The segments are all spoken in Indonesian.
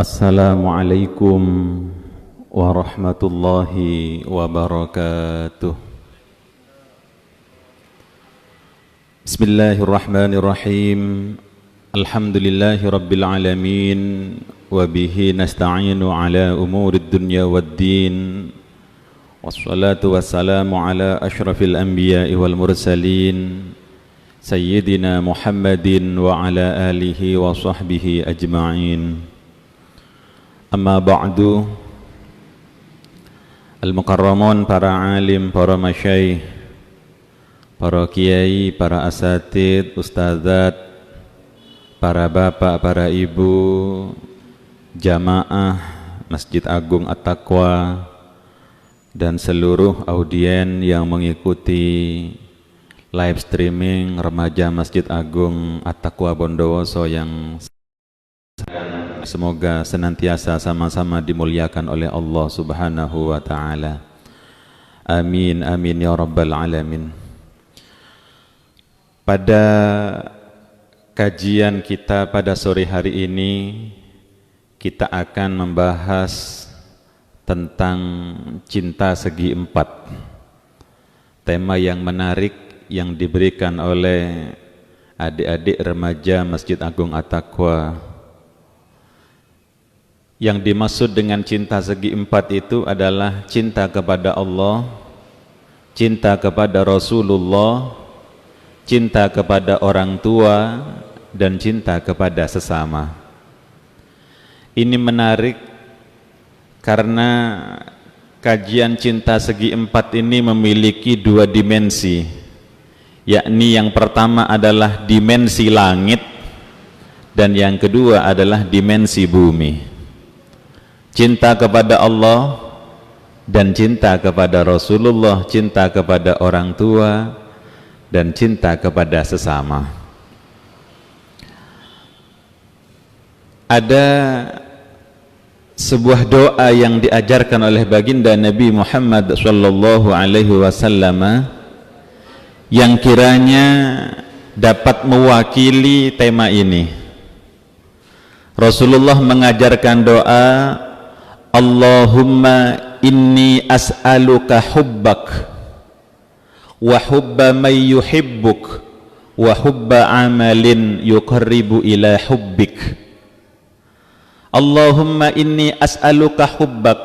Assalamualaikum warahmatullahi wabarakatuh. Bismillahirrahmanirrahim. Alhamdulillahi rabbil alamin. Wabihi nasta'inu ala umurid dunya waddin. Wassalatu wassalamu ala ashrafil anbiya'i wal mursalin, Sayyidina Muhammadin wa ala alihi wa sahbihi ajma'in. Amma ba'du. Al-mukarramun, para alim, para masyaikh, para kiai, para asatid, ustadzat, para bapak, para ibu, jamaah Masjid Agung At-Taqwa, dan seluruh audien yang mengikuti live streaming remaja Masjid Agung At-Taqwa Bondowoso yang semoga senantiasa sama-sama dimuliakan oleh Allah Subhanahu wa ta'ala. Amin, amin ya rabbal alamin. Pada kajian kita pada sore hari ini, kita akan membahas tentang cinta segi empat. Tema yang menarik yang diberikan oleh adik-adik remaja Masjid Agung At-Taqwa. Yang dimaksud dengan cinta segi empat itu adalah cinta kepada Allah, cinta kepada Rasulullah, cinta kepada orang tua, dan cinta kepada sesama. Ini menarik karena kajian cinta segi empat ini memiliki dua dimensi, yakni yang pertama adalah dimensi langit dan yang kedua adalah dimensi bumi. Cinta kepada Allah dan cinta kepada Rasulullah, cinta kepada orang tua dan cinta kepada sesama. Ada sebuah doa yang diajarkan oleh baginda Nabi Muhammad sallallahu alaihi wasallam yang kiranya dapat mewakili tema ini. Rasulullah mengajarkan doa, Allahumma inni as'aluka hubbak wa hubba man yuhibbuk wa hubba amalin yuqarribu ila hubbik. Allahumma inni as'aluka hubbak,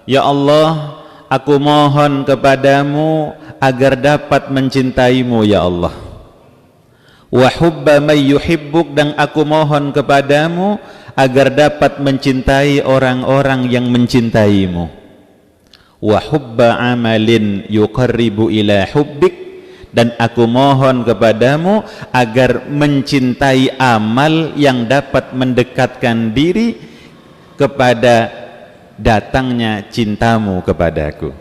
ya Allah, aku mohon kepadamu agar dapat mencintaimu ya Allah. Wa hubba man yuhibbuk, dan aku mohon kepadamu agar dapat mencintai orang-orang yang mencintaimu. Wa hubba amalin yuqarribu ila hubbik, dan aku mohon kepadamu agar mencintai amal yang dapat mendekatkan diri kepada datangnya cintamu kepadaku.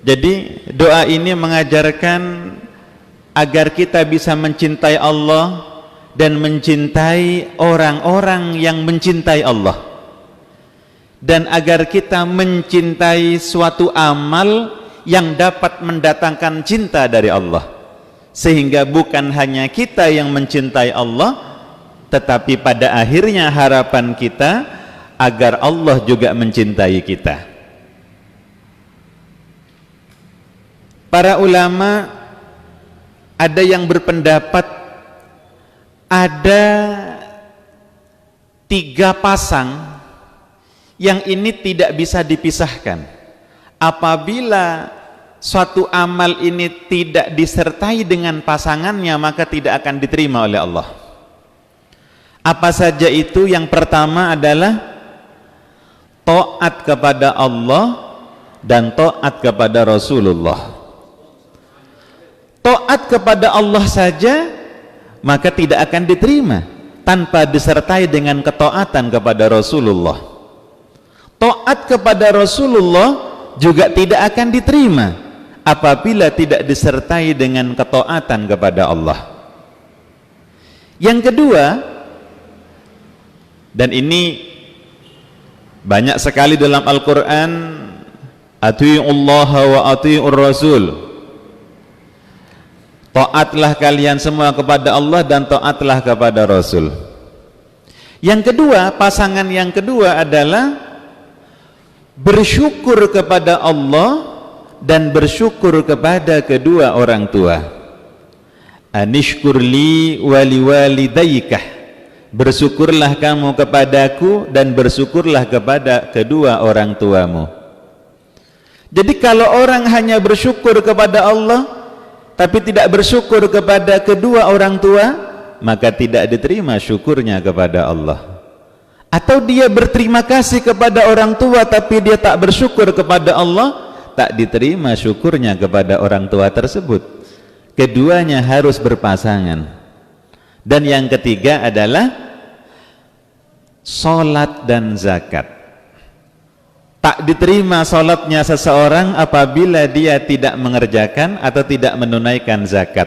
Jadi doa ini mengajarkan agar kita bisa mencintai Allah dan mencintai orang-orang yang mencintai Allah, dan agar kita mencintai suatu amal yang dapat mendatangkan cinta dari Allah, sehingga bukan hanya kita yang mencintai Allah, tetapi pada akhirnya harapan kita agar Allah juga mencintai kita. Para ulama ada yang berpendapat ada 3 pasang yang ini tidak bisa dipisahkan. Apabila suatu amal ini tidak disertai dengan pasangannya, maka tidak akan diterima oleh Allah. Apa saja itu? Yang pertama adalah taat kepada Allah dan taat kepada Rasulullah. Taat kepada Allah saja maka tidak akan diterima tanpa disertai dengan ketaatan kepada Rasulullah. Taat kepada Rasulullah juga tidak akan diterima apabila tidak disertai dengan ketaatan kepada Allah. Yang kedua, dan ini banyak sekali dalam Al-Quran, atiullaha wa atiur rasul, taatlah kalian semua kepada Allah dan taatlah kepada Rasul. Yang kedua, pasangan yang kedua adalah bersyukur kepada Allah dan bersyukur kepada kedua orang tua. Anishkurli wali walidayka, bersyukurlah kamu kepadaku dan bersyukurlah kepada kedua orang tuamu. Jadi kalau orang hanya bersyukur kepada Allah tapi tidak bersyukur kepada kedua orang tua, maka tidak diterima syukurnya kepada Allah. Atau dia berterima kasih kepada orang tua tapi dia tak bersyukur kepada Allah, tak diterima syukurnya kepada orang tua tersebut. Keduanya harus berpasangan. Dan yang ketiga adalah salat dan zakat. Tak diterima salatnya seseorang apabila dia tidak mengerjakan atau tidak menunaikan zakat.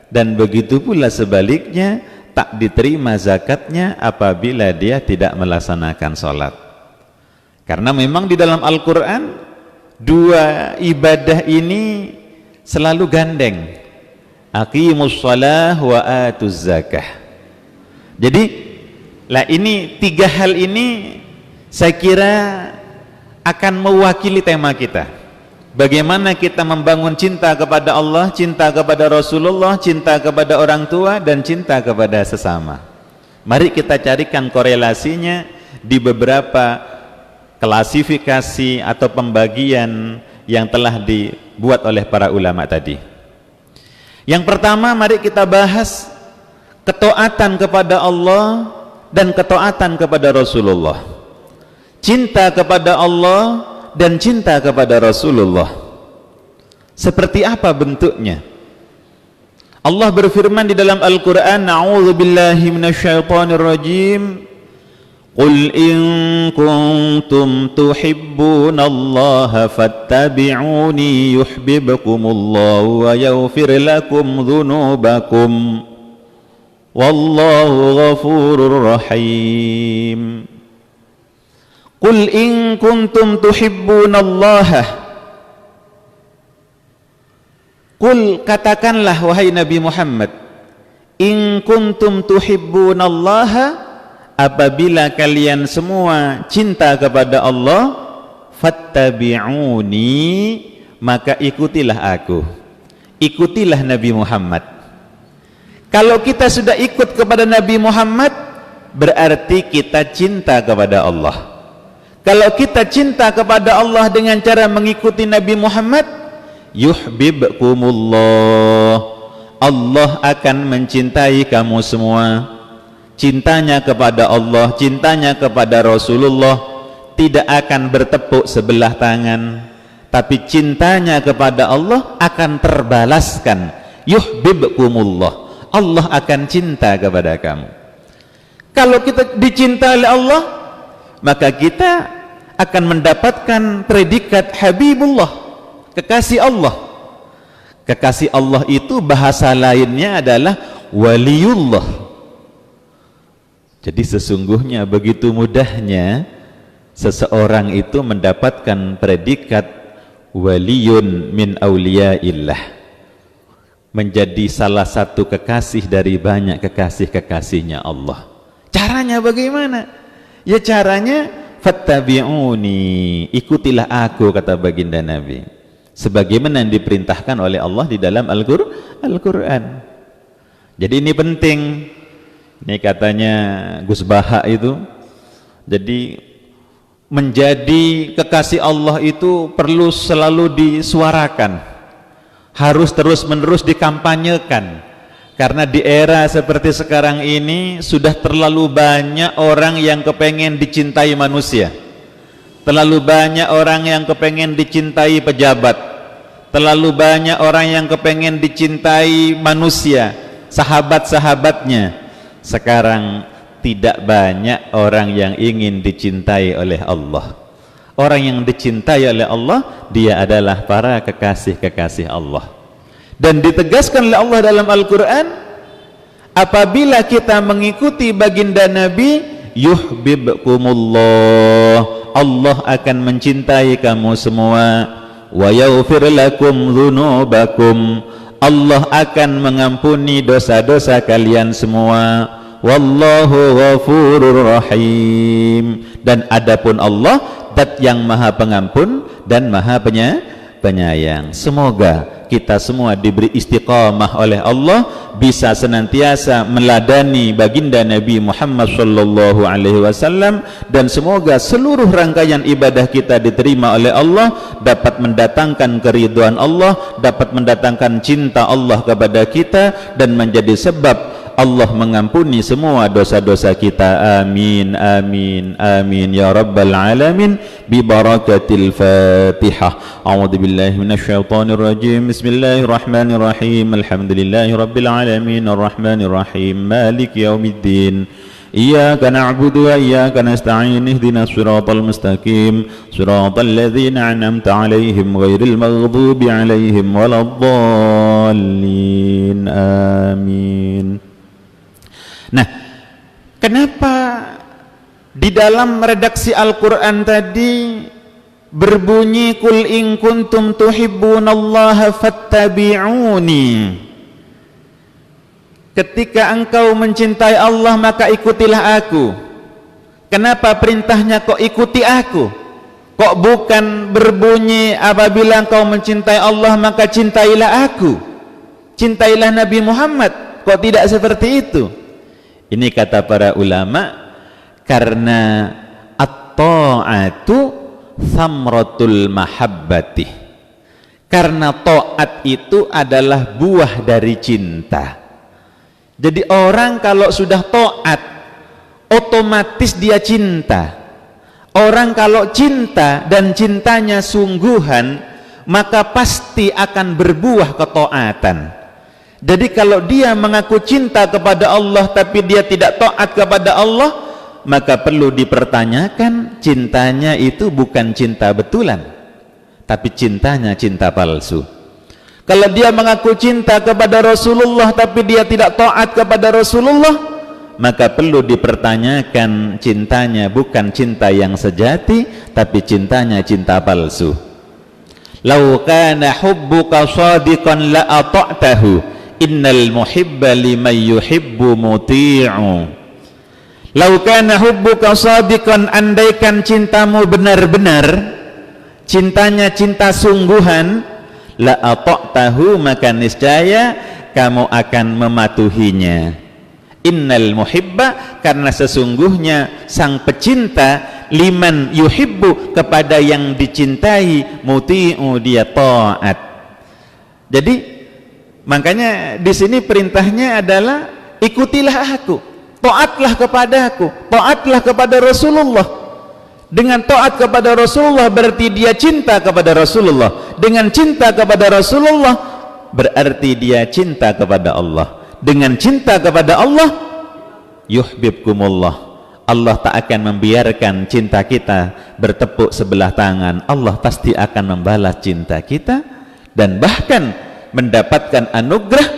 Dan begitu pula sebaliknya, tak diterima zakatnya apabila dia tidak melaksanakan salat. Karena memang di dalam Al-Quran dua ibadah ini selalu gandeng. Aqimus shalah wa atuz zakah. Jadi ini tiga hal ini saya kira akan mewakili tema kita. Bagaimana kita membangun cinta kepada Allah, cinta kepada Rasulullah, cinta kepada orang tua, dan cinta kepada sesama. Mari kita carikan korelasinya di beberapa klasifikasi atau pembagian yang telah dibuat oleh para ulama tadi. Yang pertama, mari kita bahas ketaatan kepada Allah dan ketaatan kepada Rasulullah. Cinta kepada Allah dan cinta kepada Rasulullah. Seperti apa bentuknya? Allah berfirman di dalam Al-Quran, A'udzubillahi minasyaitonirrajim. Qul in kuntum tuhibbunallaha fattabi'uni yuhibbukumullahu wa yaghfir lakum dhunubakum wallahu ghafurur rahim. Qul in kuntum tuhibbunallaha, Qul, katakanlah wahai Nabi Muhammad, in kuntum tuhibbunallaha, apabila kalian semua cinta kepada Allah, fattabi'uni, maka ikutilah aku, ikutilah Nabi Muhammad. Kalau kita sudah ikut kepada Nabi Muhammad, berarti kita cinta kepada Allah. Kalau kita cinta kepada Allah dengan cara mengikuti Nabi Muhammad, yuhibbukumullah, Allah akan mencintai kamu semua. Cintanya kepada Allah, cintanya kepada Rasulullah tidak akan bertepuk sebelah tangan, tapi cintanya kepada Allah akan terbalaskan. Yuhibbukumullah, Allah akan cinta kepada kamu. Kalau kita dicintai oleh Allah, maka kita akan mendapatkan predikat Habibullah, kekasih Allah. Kekasih Allah itu bahasa lainnya adalah waliullah. Jadi sesungguhnya begitu mudahnya seseorang itu mendapatkan predikat waliyun min auliyaillah, menjadi salah satu kekasih dari banyak kekasih-kekasihnya Allah. Caranya bagaimana? Ya caranya fattabi'uni, ikutilah aku, kata baginda Nabi, sebagaimana yang diperintahkan oleh Allah di dalam Al-Quran. Jadi ini penting. Ini katanya Gus Baha itu, jadi menjadi kekasih Allah itu perlu selalu disuarakan, harus terus-menerus dikampanyekan. Karena di era seperti sekarang ini sudah terlalu banyak orang yang kepengen dicintai manusia, terlalu banyak orang yang kepengen dicintai pejabat, terlalu banyak orang yang kepengen dicintai manusia, sahabat-sahabatnya. Sekarang tidak banyak orang yang ingin dicintai oleh Allah. Orang yang dicintai oleh Allah, dia adalah para kekasih-kekasih Allah. Dan ditegaskan oleh Allah dalam Al-Quran, apabila kita mengikuti baginda Nabi, yuhibbukumullah, Allah akan mencintai kamu semua, wa yaghfir lakum dzunubakum, Allah akan mengampuni dosa-dosa kalian semua, wallahu ghafurur rahim. Dan adapun Allah zat yang maha pengampun dan maha penyayang. Semoga kita semua diberi istiqamah oleh Allah, bisa senantiasa meladani baginda Nabi Muhammad sallallahu alaihi wasallam, dan semoga seluruh rangkaian ibadah kita diterima oleh Allah, dapat mendatangkan keridhaan Allah, dapat mendatangkan cinta Allah kepada kita, dan menjadi sebab Allah mengampuni semua dosa-dosa kita. Amin amin amin ya rabbal alamin bi barakatil Fatihah. A'udzu billahi minasyaitonir rajim. Bismillahirrahmanirrahim. Alhamdulillahi rabbil alamin arrahmanir rahim maliki yaumiddin. Iyyaka na'budu wa iyyaka nasta'in ihdinas siratal mustaqim siratal ladzina an'amta 'alaihim ghairil maghdubi 'alaihim waladdallin. Amin. Nah, kenapa di dalam redaksi Al-Quran tadi berbunyi Qul in kuntum tuhibbunallaha fattabi'uni? Ketika engkau mencintai Allah maka ikutilah aku. Kenapa perintahnya kok ikuti aku? Kok bukan berbunyi apabila engkau mencintai Allah maka cintailah aku, cintailah Nabi Muhammad? Kok tidak seperti itu? Ini kata para ulama, karena at-ta'atu thamratul mahabbati. Karena ta'at itu adalah buah dari cinta. Jadi orang kalau sudah ta'at, otomatis dia cinta. Orang kalau cinta dan cintanya sungguhan, maka pasti akan berbuah ketaatan. Jadi kalau dia mengaku cinta kepada Allah tapi dia tidak taat kepada Allah, maka perlu dipertanyakan, cintanya itu bukan cinta betulan, tapi cintanya cinta palsu. Kalau dia mengaku cinta kepada Rasulullah tapi dia tidak taat kepada Rasulullah, maka perlu dipertanyakan, cintanya bukan cinta yang sejati, tapi cintanya cinta palsu. Lau kana hubbuka shadiqan la ata'tahu innal muhibba liman yuhibbu muti'u. Lau kana hubbuka shadiqan, andaikan cintamu benar-benar, cintanya cinta sungguhan, la ata'tahu, maka niscaya kamu akan mematuhinya. Innal muhibba, karena sesungguhnya sang pecinta, liman yuhibbu, kepada yang dicintai, muti'u, dia taat. Jadi makanya di sini perintahnya adalah ikutilah aku, taatlah kepada aku, taatlah kepada Rasulullah. Dengan taat kepada Rasulullah berarti dia cinta kepada Rasulullah. Dengan cinta kepada Rasulullah berarti dia cinta kepada Allah. Dengan cinta kepada Allah, yuhibbukumullah, Allah tak akan membiarkan cinta kita bertepuk sebelah tangan. Allah pasti akan membalas cinta kita dan bahkan mendapatkan anugerah,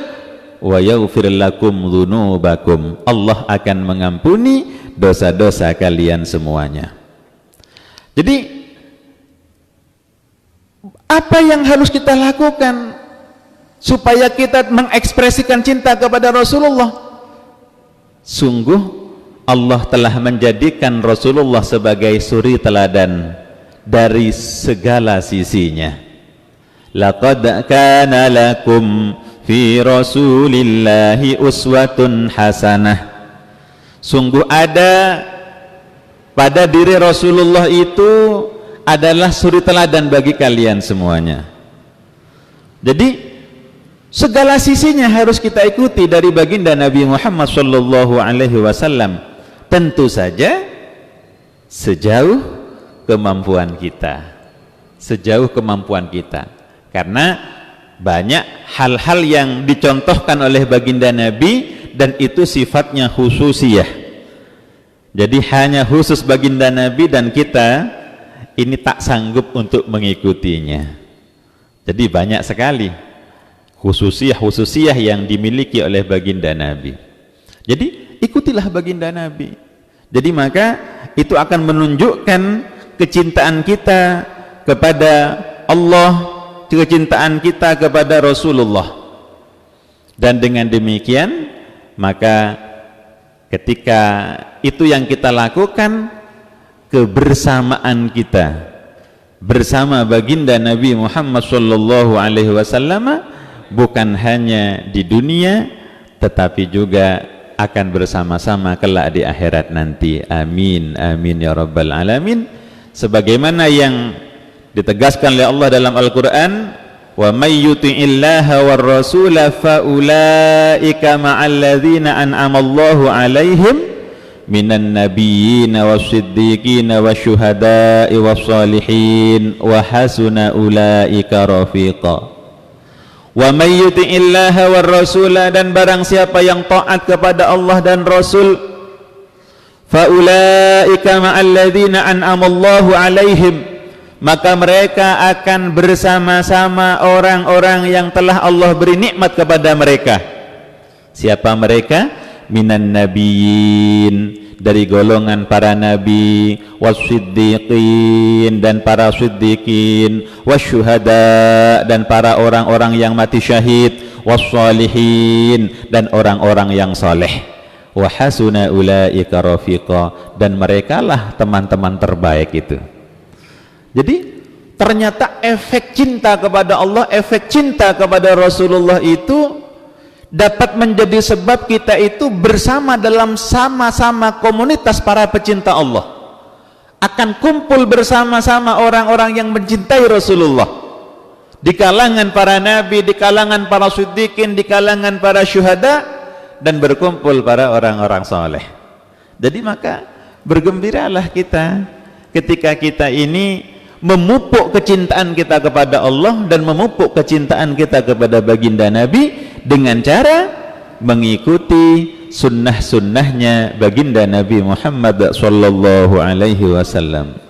wa yaghfir lakum dzunubakum, Allah akan mengampuni dosa-dosa kalian semuanya. Jadi apa yang harus kita lakukan supaya kita mengekspresikan cinta kepada Rasulullah? Sungguh Allah telah menjadikan Rasulullah sebagai suri teladan dari segala sisinya. Laqad kana lakum fi Rasulillahi uswatun hasanah. Sungguh ada pada diri Rasulullah itu adalah suri teladan bagi kalian semuanya. Jadi segala sisinya harus kita ikuti dari baginda Nabi Muhammad sallallahu alaihi wasallam. Tentu saja sejauh kemampuan kita. Sejauh kemampuan kita. Karena banyak hal-hal yang dicontohkan oleh baginda Nabi dan itu sifatnya khususiyah. Jadi hanya khusus baginda Nabi dan kita ini tak sanggup untuk mengikutinya. Jadi banyak sekali khususiyah yang dimiliki oleh baginda Nabi. Jadi ikutilah baginda Nabi. Jadi maka itu akan menunjukkan kecintaan kita kepada Allah, kecintaan kita kepada Rasulullah. Dan dengan demikian maka Ketika itu yang kita lakukan, kebersamaan kita bersama baginda Nabi Muhammad sallallahu alaihi wasallam bukan hanya di dunia tetapi juga akan bersama-sama kelak di akhirat nanti. Amin amin ya rabbal alamin. Sebagaimana yang ditegaskan oleh Allah dalam Al-Qur'an, wa may yuti'illaha war rasula fa ulaika ma'al ladzina an'ama Allahu 'alaihim minan nabiyyin wasiddiqin wasyuhada'i wassalihin wa hasuna ulaika rafiqa. Wa may yuti'illaha war rasula, dan barang siapa yang taat kepada Allah dan Rasul, fa ulaika ma'al ladzina an'ama Allahu 'alaihim, maka mereka akan bersama-sama orang-orang yang telah Allah beri nikmat kepada mereka. Siapa mereka? Minan nabiyyin, dari golongan para nabi, wasiddiqin, dan para siddiqin, wasyuhada, dan para orang-orang yang mati syahid, wassalihin, dan orang-orang yang saleh, wa hasuna ulaika rafiqa, dan merekalah teman-teman terbaik itu. Jadi ternyata efek cinta kepada Allah, efek cinta kepada Rasulullah itu dapat menjadi sebab kita itu bersama dalam sama-sama komunitas para pecinta Allah, akan kumpul bersama-sama orang-orang yang mencintai Rasulullah, di kalangan para nabi, di kalangan para siddiqin, di kalangan para syuhada, dan berkumpul para orang-orang saleh. Jadi maka bergembiralah kita ketika kita ini memupuk kecintaan kita kepada Allah dan memupuk kecintaan kita kepada baginda Nabi dengan cara mengikuti sunnah-sunnahnya baginda Nabi Muhammad sallallahu alaihi wasallam.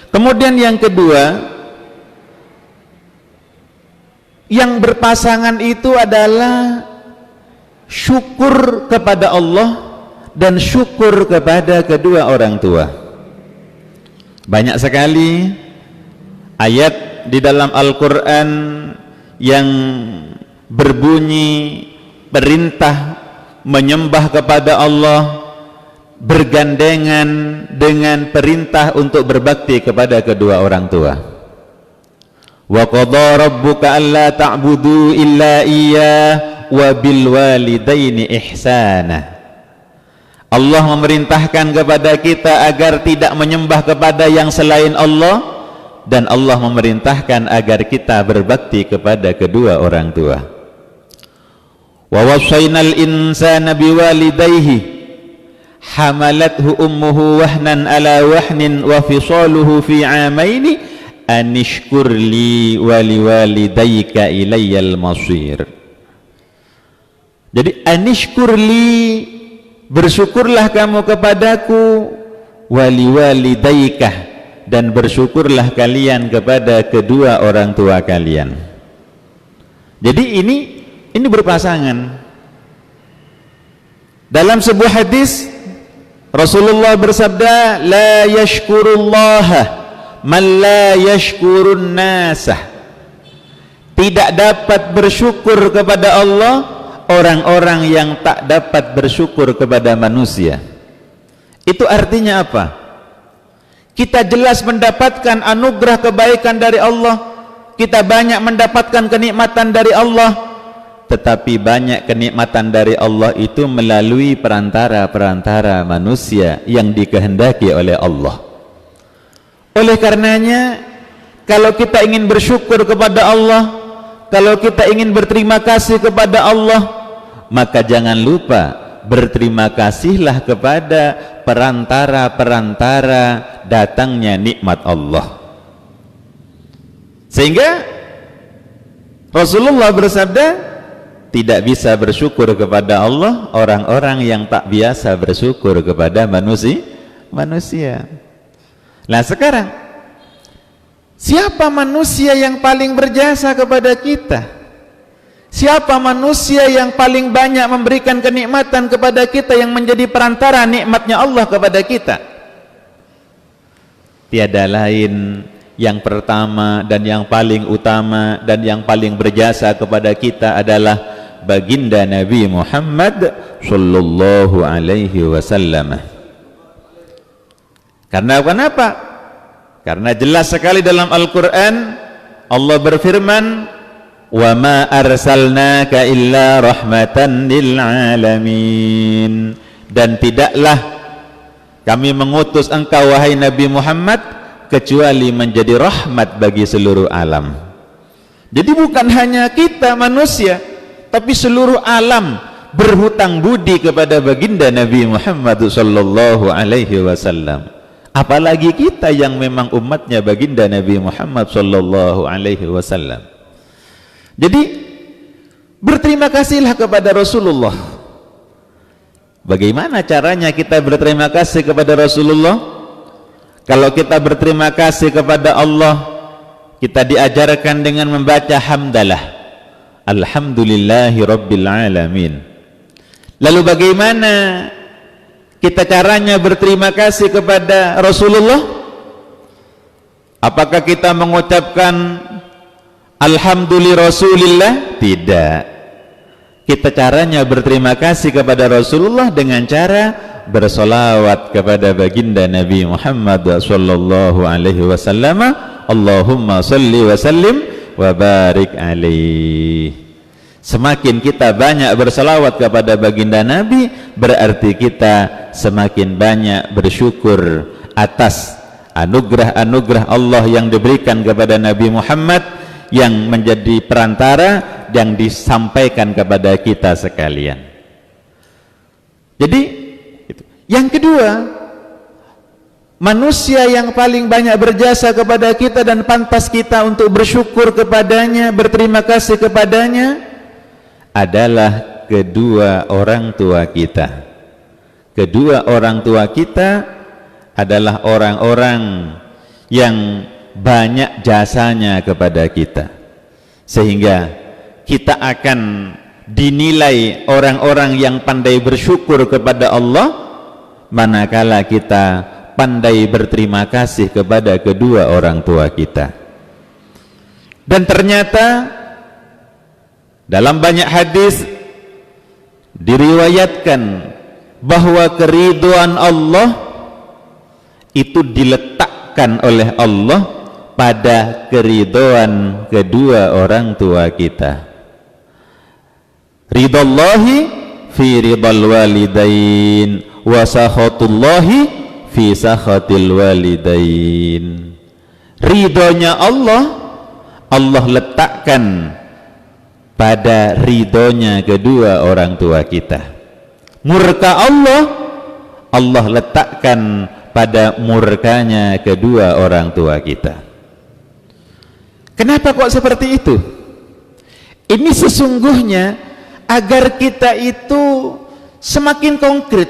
Kemudian yang kedua, yang berpasangan itu adalah syukur kepada Allah dan syukur kepada kedua orang tua. Banyak sekali ayat di dalam Al-Quran yang berbunyi perintah menyembah kepada Allah bergandengan dengan perintah untuk berbakti kepada kedua orang tua. Wa qadha rabbuka alla ta'budu illa iyyah wa bil walidaini ihsana. Allah memerintahkan kepada kita agar tidak menyembah kepada yang selain Allah, dan Allah memerintahkan agar kita berbakti kepada kedua orang tua. Wa wassaynal insana biwalidayhi hamalathu ummuhu wahnan ala wahnin wa fisaluhu fi 'amaini anishkur li wa liwalidayka ilayyal masir. Jadi anishkur li, bersyukurlah kamu kepadaku, wali walidaika, dan bersyukurlah kalian kepada kedua orang tua kalian. Jadi ini berpasangan. Dalam sebuah hadis Rasulullah bersabda, la yashkurullaha man la yashkurun nasah. Tidak dapat bersyukur kepada Allah orang-orang yang tak dapat bersyukur kepada manusia. Itu artinya apa? Kita jelas mendapatkan anugerah kebaikan dari Allah, kita banyak mendapatkan kenikmatan dari Allah, tetapi banyak kenikmatan dari Allah itu melalui perantara-perantara manusia yang dikehendaki oleh Allah. Oleh karenanya, kalau kita ingin bersyukur kepada Allah, kalau kita ingin berterima kasih kepada Allah, maka jangan lupa berterima kasihlah kepada perantara-perantara datangnya nikmat Allah. Sehingga Rasulullah bersabda, tidak bisa bersyukur kepada Allah orang-orang yang tak biasa bersyukur kepada manusia. Nah sekarang, siapa manusia yang paling berjasa kepada kita? Siapa manusia yang paling banyak memberikan kenikmatan kepada kita, yang menjadi perantara nikmatnya Allah kepada kita? Tiada lain, yang pertama dan yang paling utama dan yang paling berjasa kepada kita adalah baginda Nabi Muhammad sallallahu alaihi wasallam. Karena kenapa? Karena jelas sekali dalam Al-Quran Allah berfirman, wa ma arsalnaka illa rahmatan lil alamin, dan tidaklah kami mengutus engkau wahai Nabi Muhammad kecuali menjadi rahmat bagi seluruh alam. Jadi bukan hanya kita manusia, tapi seluruh alam berhutang budi kepada baginda Nabi Muhammad sallallahu alaihi wasallam. Apalagi kita yang memang umatnya baginda Nabi Muhammad sallallahu alaihi wasallam. Jadi berterima kasihlah kepada Rasulullah. Bagaimana caranya kita berterima kasih kepada Rasulullah? Kalau kita berterima kasih kepada Allah, kita diajarkan dengan membaca hamdalah, alhamdulillahi rabbil alamin. Lalu bagaimana kita caranya berterima kasih kepada Rasulullah? Apakah kita mengucapkan alhamdulillah Rasulillah? Tidak. Kita caranya berterima kasih kepada Rasulullah dengan cara bersolawat kepada baginda Nabi Muhammad sallallahu alaihi wasallam. Allahumma salli wa sallim wa barik alaihi. Semakin kita banyak berselawat kepada baginda Nabi, berarti kita semakin banyak bersyukur atas anugerah-anugerah Allah yang diberikan kepada Nabi Muhammad, yang menjadi perantara yang disampaikan kepada kita sekalian. Jadi yang kedua, manusia yang paling banyak berjasa kepada kita dan pantas kita untuk bersyukur kepadanya, berterima kasih kepadanya adalah kedua orang tua kita. Kedua orang tua kita adalah orang-orang yang banyak jasanya kepada kita, sehingga kita akan dinilai orang-orang yang pandai bersyukur kepada Allah manakala kita pandai berterima kasih kepada kedua orang tua kita. Dan ternyata dalam banyak hadis diriwayatkan bahwa keridhaan Allah itu diletakkan oleh Allah pada keridhaan kedua orang tua kita. Ridallahi fi ridal walidain wa sakhatullahi fi sakhatil walidain. Ridhonya Allah, Allah letakkan pada ridhonya kedua orang tua kita. Murka Allah, Allah letakkan pada murkanya kedua orang tua kita. Kenapa kok seperti itu? Ini sesungguhnya agar kita itu semakin konkret.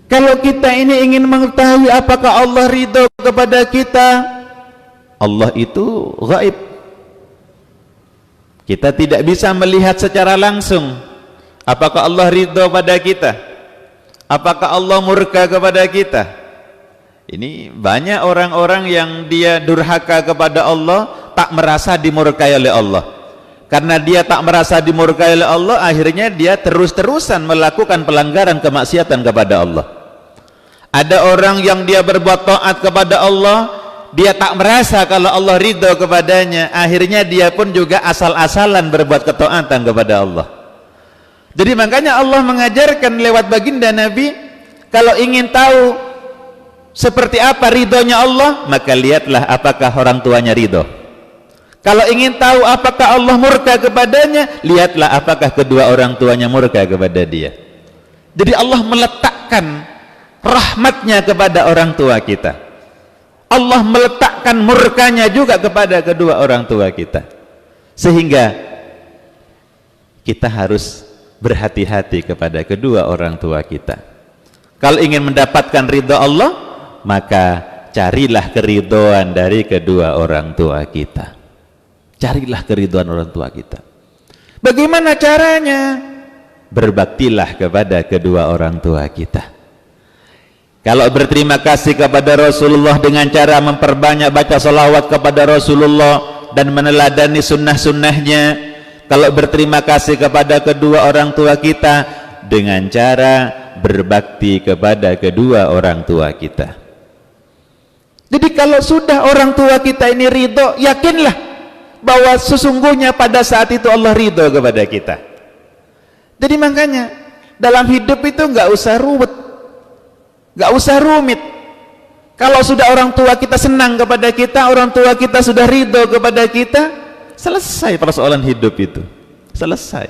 Kalau kita ini ingin mengetahui apakah Allah ridho kepada kita, Allah itu gaib. Kita tidak bisa melihat secara langsung apakah Allah ridho pada kita, apakah Allah murka kepada kita. Ini banyak orang-orang yang dia durhaka kepada Allah, tak merasa dimurkai oleh Allah. Karena dia tak merasa dimurkai oleh Allah, akhirnya dia terus-terusan melakukan pelanggaran kemaksiatan kepada Allah. Ada orang yang dia berbuat taat kepada Allah, dia tak merasa kalau Allah ridho kepadanya, akhirnya dia pun juga asal-asalan berbuat ketaatan kepada Allah. Jadi makanya Allah mengajarkan lewat baginda Nabi, kalau ingin tahu seperti apa ridhonya Allah, maka lihatlah apakah orang tuanya ridho. Kalau ingin tahu apakah Allah murka kepadanya, lihatlah apakah kedua orang tuanya murka kepada dia. Jadi Allah meletakkan rahmatnya kepada orang tua kita, Allah meletakkan murkanya juga kepada kedua orang tua kita, sehingga kita harus berhati-hati kepada kedua orang tua kita. Kalau ingin mendapatkan ridho Allah, maka carilah keridhoan dari kedua orang tua kita. Carilah keridhoan orang tua kita. Bagaimana caranya? Berbaktilah kepada kedua orang tua kita. Kalau berterima kasih kepada Rasulullah dengan cara memperbanyak baca salawat kepada Rasulullah dan meneladani sunnah-sunnahnya, kalau berterima kasih kepada kedua orang tua kita dengan cara berbakti kepada kedua orang tua kita. Jadi kalau sudah orang tua kita ini ridho, yakinlah bahwa sesungguhnya pada saat itu Allah ridho kepada kita. Jadi makanya dalam hidup itu nggak usah ruwet, nggak usah rumit. Kalau sudah orang tua kita senang kepada kita, orang tua kita sudah ridho kepada kita, selesai persoalan hidup itu, selesai.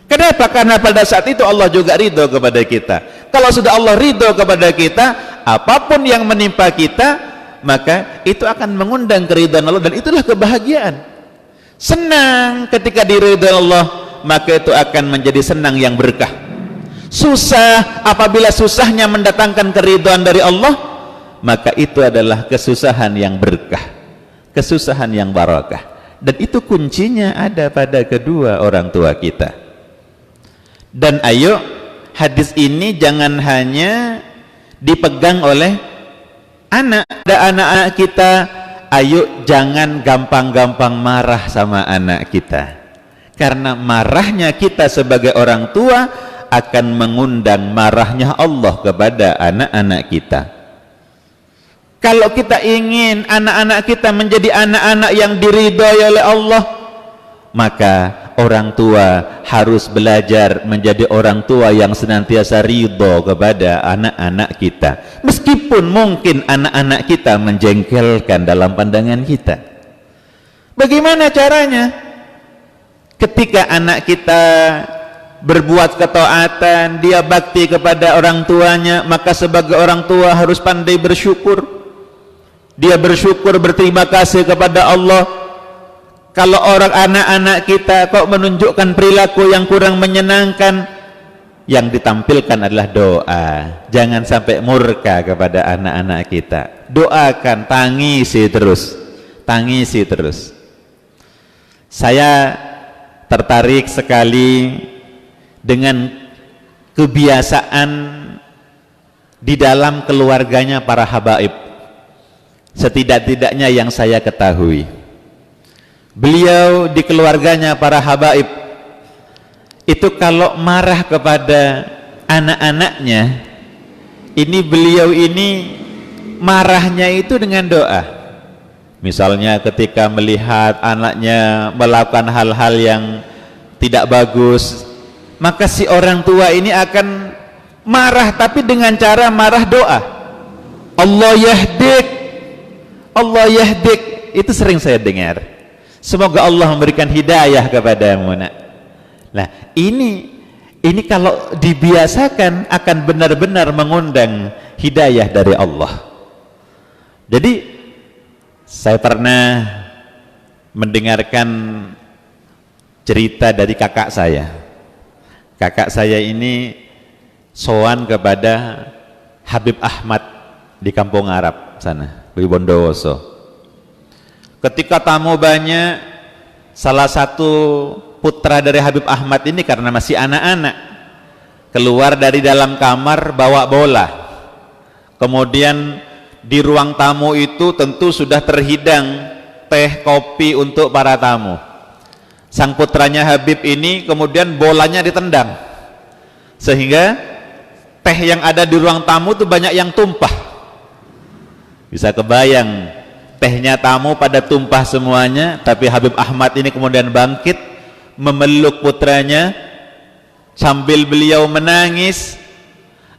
Kenapa? Karena pada saat itu Allah juga ridho kepada kita. Kalau sudah Allah ridho kepada kita, apapun yang menimpa kita, maka itu akan mengundang keridhaan Allah, dan itulah kebahagiaan. Senang ketika diridhoi Allah, maka itu akan menjadi senang yang berkah. Susah apabila susahnya mendatangkan keridhaan dari Allah, maka itu adalah kesusahan yang berkah, kesusahan yang barakah. Dan itu kuncinya ada pada kedua orang tua kita. Dan ayo, hadis ini jangan hanya dipegang oleh anak-anak kita. Ayo jangan gampang-gampang marah sama anak kita, karena marahnya kita sebagai orang tua akan mengundang marahnya Allah kepada anak-anak kita. Kalau kita ingin anak-anak kita menjadi anak-anak yang diridhoi oleh Allah, maka orang tua harus belajar menjadi orang tua yang senantiasa ridho kepada anak-anak kita, meskipun mungkin anak-anak kita menjengkelkan dalam pandangan kita. Bagaimana caranya? Ketika anak kita berbuat ketaatan, dia bakti kepada orang tuanya, maka sebagai orang tua harus pandai bersyukur. Dia bersyukur, berterima kasih kepada Allah. Kalau orang anak-anak kita kok menunjukkan perilaku yang kurang menyenangkan, yang ditampilkan adalah doa. Jangan sampai murka kepada anak-anak kita. Doakan, tangisi terus, tangisi terus. Saya tertarik sekali dengan kebiasaan di dalam keluarganya para habaib. Setidak-tidaknya yang saya ketahui, beliau di keluarganya para habaib itu kalau marah kepada anak-anaknya, ini beliau ini marahnya itu dengan doa. Misalnya ketika melihat anaknya melakukan hal-hal yang tidak bagus, maka si orang tua ini akan marah, tapi dengan cara marah doa. Allah yahdik, Allah yahdik, itu sering saya dengar. Semoga Allah memberikan hidayah kepadamu, nak. Nah, ini kalau dibiasakan akan benar-benar mengundang hidayah dari Allah. Jadi saya pernah mendengarkan cerita dari kakak saya. Kakak saya ini sowan kepada Habib Ahmad di Kampung Arab sana, di Bondowoso. Ketika tamu banyak, salah satu putra dari Habib Ahmad ini karena masih anak-anak, keluar dari dalam kamar bawa bola. Kemudian di ruang tamu itu tentu sudah terhidang teh, kopi untuk para tamu. Sang putranya Habib ini kemudian bolanya ditendang, sehingga teh yang ada di ruang tamu itu banyak yang tumpah. Bisa kebayang, tehnya tamu pada tumpah semuanya, tapi Habib Ahmad ini kemudian bangkit, memeluk putranya sambil beliau menangis.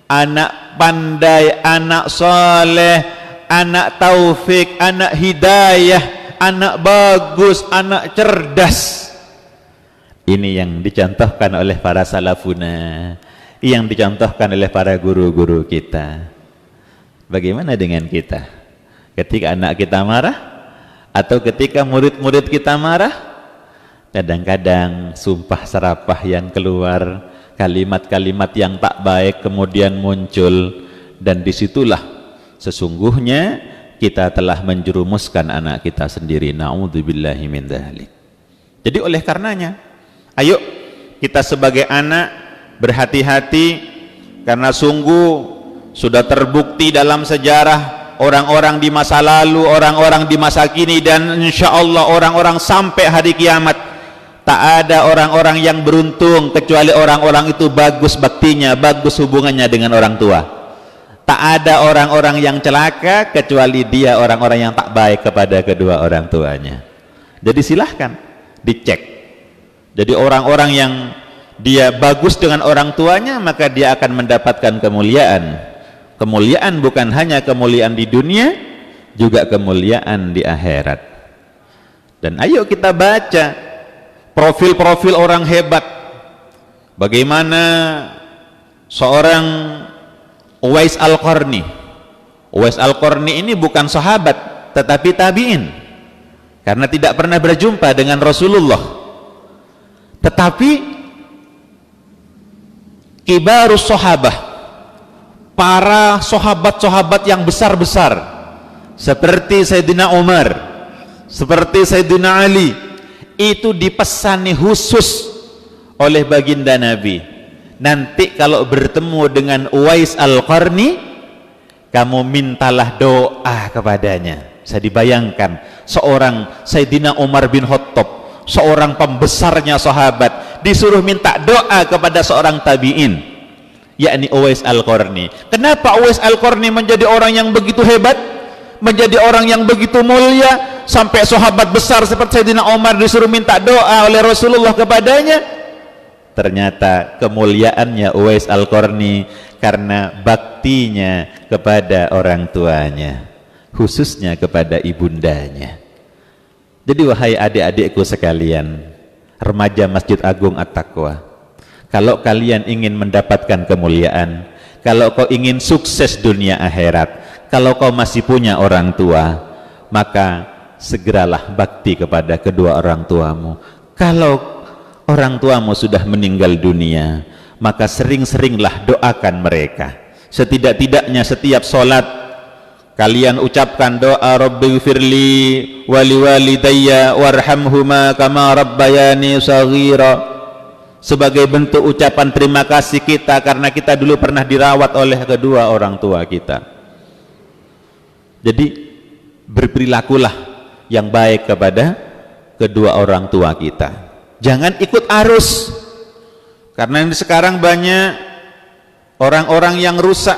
Anak pandai, anak soleh, anak taufik, anak hidayah, anak bagus, anak cerdas. Ini yang dicontohkan oleh para salafuna, yang dicontohkan oleh para guru-guru kita. Bagaimana dengan kita? Ketika anak kita marah, atau ketika murid-murid kita marah, kadang-kadang sumpah serapah yang keluar, kalimat-kalimat yang tak baik kemudian muncul, dan disitulah sesungguhnya kita telah menjerumuskan anak kita sendiri. Na'udzubillahi min dzalik. Jadi oleh karenanya, ayo kita sebagai anak berhati-hati, karena sungguh sudah terbukti dalam sejarah orang-orang di masa lalu, orang-orang di masa kini, dan insya Allah orang-orang sampai hari kiamat, Tak ada orang-orang yang beruntung kecuali orang-orang itu bagus baktinya, bagus hubungannya dengan orang tua. Tak ada orang-orang yang celaka kecuali dia orang-orang yang tak baik kepada kedua orang tuanya. Jadi silahkan dicek. Jadi orang-orang yang dia bagus dengan orang tuanya, maka dia akan mendapatkan kemuliaan. Kemuliaan bukan hanya kemuliaan di dunia, juga kemuliaan di akhirat. Dan ayo kita baca profil-profil orang hebat. Bagaimana seorang Uwais Al-Qarni. Uwais Al-Qarni ini bukan sahabat tetapi tabi'in, karena tidak pernah berjumpa dengan Rasulullah, tetapi kibarus sahabah, para sahabat-sahabat yang besar-besar seperti Sayyidina Umar, seperti Sayyidina Ali, itu dipesani khusus oleh baginda Nabi. Nanti kalau bertemu dengan Uwais Al-Qarni, kamu mintalah doa kepadanya. Saya dibayangkan seorang Sayyidina Umar bin Khattab, seorang pembesarnya sahabat, disuruh minta doa kepada seorang tabi'in, yakni Uwais Al-Qarni. Kenapa Uwais Al-Qarni menjadi orang yang begitu hebat, menjadi orang yang begitu mulia, sampai sahabat besar seperti Sayyidina Umar disuruh minta doa oleh Rasulullah kepadanya? Ternyata kemuliaannya Uwais Al-Qarni karena baktinya kepada orang tuanya, khususnya kepada ibundanya. Jadi wahai adik-adikku sekalian, remaja Masjid Agung At-Taqwa, kalau kalian ingin mendapatkan kemuliaan, kalau kau ingin sukses dunia akhirat, kalau kau masih punya orang tua, maka segeralah bakti kepada kedua orang tuamu. Kalau orang tuamu sudah meninggal dunia, maka sering-seringlah doakan mereka. Setidak-tidaknya setiap sholat kalian ucapkan doa Rabbighfirli wali walidayya warhamhuma kama rabbayani shaghira, sebagai bentuk ucapan terima kasih kita karena kita dulu pernah dirawat oleh kedua orang tua kita. Jadi berperilakulah yang baik kepada kedua orang tua kita. Jangan ikut arus, karena sekarang banyak orang-orang yang rusak,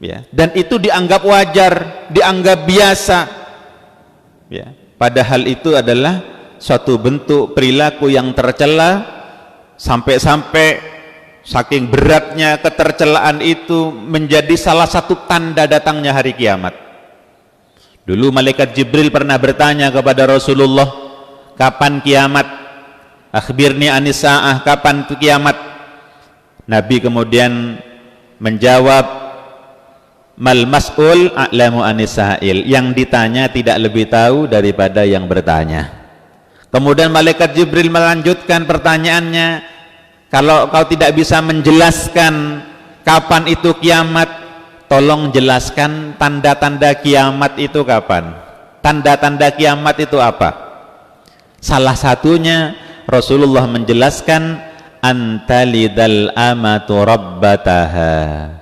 ya, dan itu dianggap wajar, dianggap biasa, ya, padahal itu adalah suatu bentuk perilaku yang tercela, sampai-sampai saking beratnya ketercelaan itu menjadi salah satu tanda datangnya hari kiamat. Dulu malaikat Jibril pernah bertanya kepada Rasulullah, kapan kiamat? Akhbirni anis sa'ah, kapan itu kiamat? Nabi kemudian menjawab, mal mas'ul a'lamu anis sa'il, yang ditanya tidak lebih tahu daripada yang bertanya. Kemudian malaikat Jibril melanjutkan pertanyaannya, kalau kau tidak bisa menjelaskan kapan itu kiamat, tolong jelaskan tanda-tanda kiamat itu kapan? Tanda-tanda kiamat itu apa? Salah satunya Rasulullah menjelaskan, antalidal amatu rabbataha,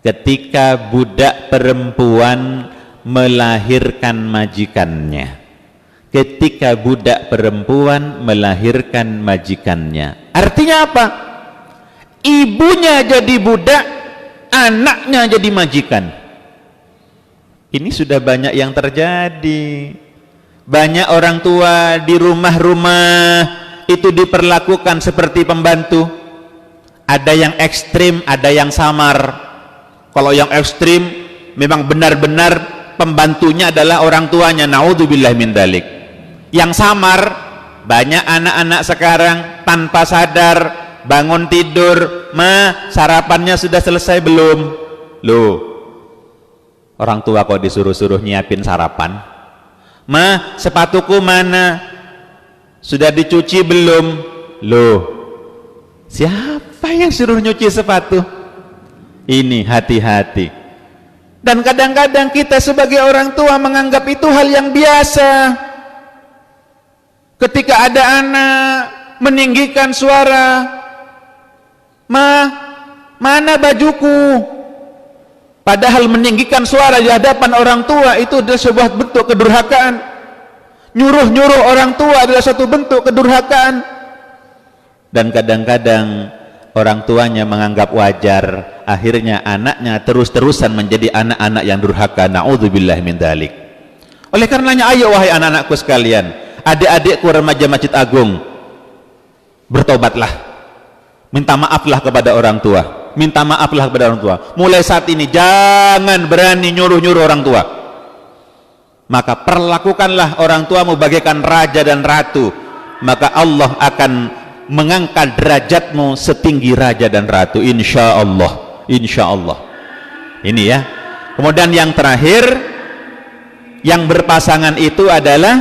ketika budak perempuan melahirkan majikannya. Ketika budak perempuan melahirkan majikannya. Artinya apa? Ibunya jadi budak, anaknya jadi majikan. Ini sudah banyak yang terjadi. Banyak orang tua di rumah-rumah itu diperlakukan seperti pembantu. Ada yang ekstrim, ada yang samar. Kalau yang ekstrim memang benar-benar pembantunya adalah orang tuanya, naudzubillah min dzalik. Yang samar, banyak anak-anak sekarang tanpa sadar bangun tidur, sarapannya sudah selesai belum? Loh, orang tua kok disuruh-suruh nyiapin sarapan? Sepatuku mana? Sudah dicuci belum? Loh, siapa yang suruh nyuci sepatu? Ini hati-hati. Dan kadang-kadang kita sebagai orang tua menganggap itu hal yang biasa. Ketika ada anak meninggikan suara, mana bajuku? Padahal meninggikan suara di hadapan orang tua itu adalah sebuah bentuk kedurhakaan. Nyuruh-nyuruh orang tua adalah suatu bentuk kedurhakaan. Dan kadang-kadang orang tuanya menganggap wajar, akhirnya anaknya terus-terusan menjadi anak-anak yang durhaka. Na'udzubillah min dzalik. Oleh karenanya, ayo wahai anak-anakku sekalian, adik-adikku remaja Masjid Agung, bertobatlah, minta maaflah kepada orang tua, minta maaflah kepada orang tua. Mulai saat ini jangan berani nyuruh-nyuruh orang tua. Maka perlakukanlah orang tuamu bagaikan raja dan ratu, maka Allah akan mengangkat derajatmu setinggi raja dan ratu, insya Allah. Insya Allah. Ini ya. Kemudian yang terakhir, yang berpasangan itu adalah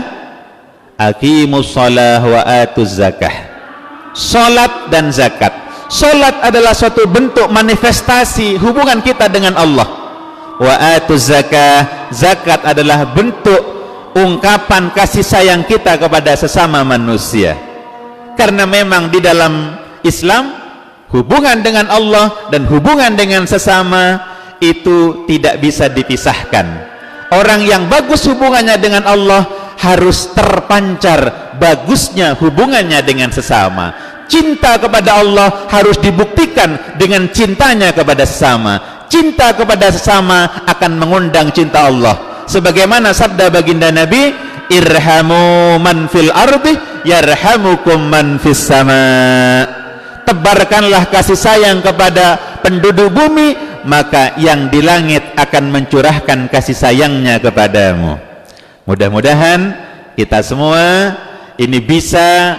aqimus shalah wa atuz zakah. Salat dan zakat. Salat adalah suatu bentuk manifestasi hubungan kita dengan Allah. Wa atuz zakah, zakat adalah bentuk ungkapan kasih sayang kita kepada sesama manusia. Karena memang di dalam Islam, hubungan dengan Allah dan hubungan dengan sesama itu tidak bisa dipisahkan. Orang yang bagus hubungannya dengan Allah harus terpancar bagusnya hubungannya dengan sesama. Cinta kepada Allah harus dibuktikan dengan cintanya kepada sesama. Cinta kepada sesama akan mengundang cinta Allah. Sebagaimana sabda baginda Nabi, irhamu man fil ardi yarhamukum man fis sama. Tebarkanlah kasih sayang kepada penduduk bumi, maka yang di langit akan mencurahkan kasih sayangnya kepadamu. Mudah-mudahan kita semua ini bisa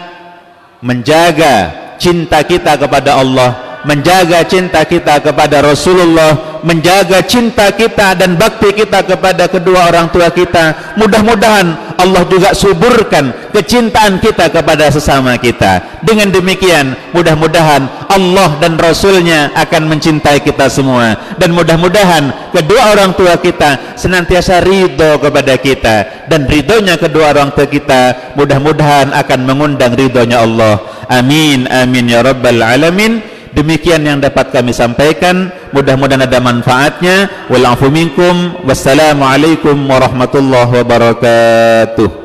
menjaga cinta kita kepada Allah, menjaga cinta kita kepada Rasulullah, menjaga cinta kita dan bakti kita kepada kedua orang tua kita. Mudah-mudahan Allah juga suburkan kecintaan kita kepada sesama kita. Dengan demikian, mudah-mudahan Allah dan Rasulnya akan mencintai kita semua, dan mudah-mudahan kedua orang tua kita senantiasa ridho kepada kita, dan ridhonya kedua orang tua kita mudah-mudahan akan mengundang ridhonya Allah. Amin, amin ya rabbal alamin. Demikian yang dapat kami sampaikan, mudah-mudahan ada manfaatnya. Wal afu minkum, wassalamualaikum warahmatullahi wabarakatuh.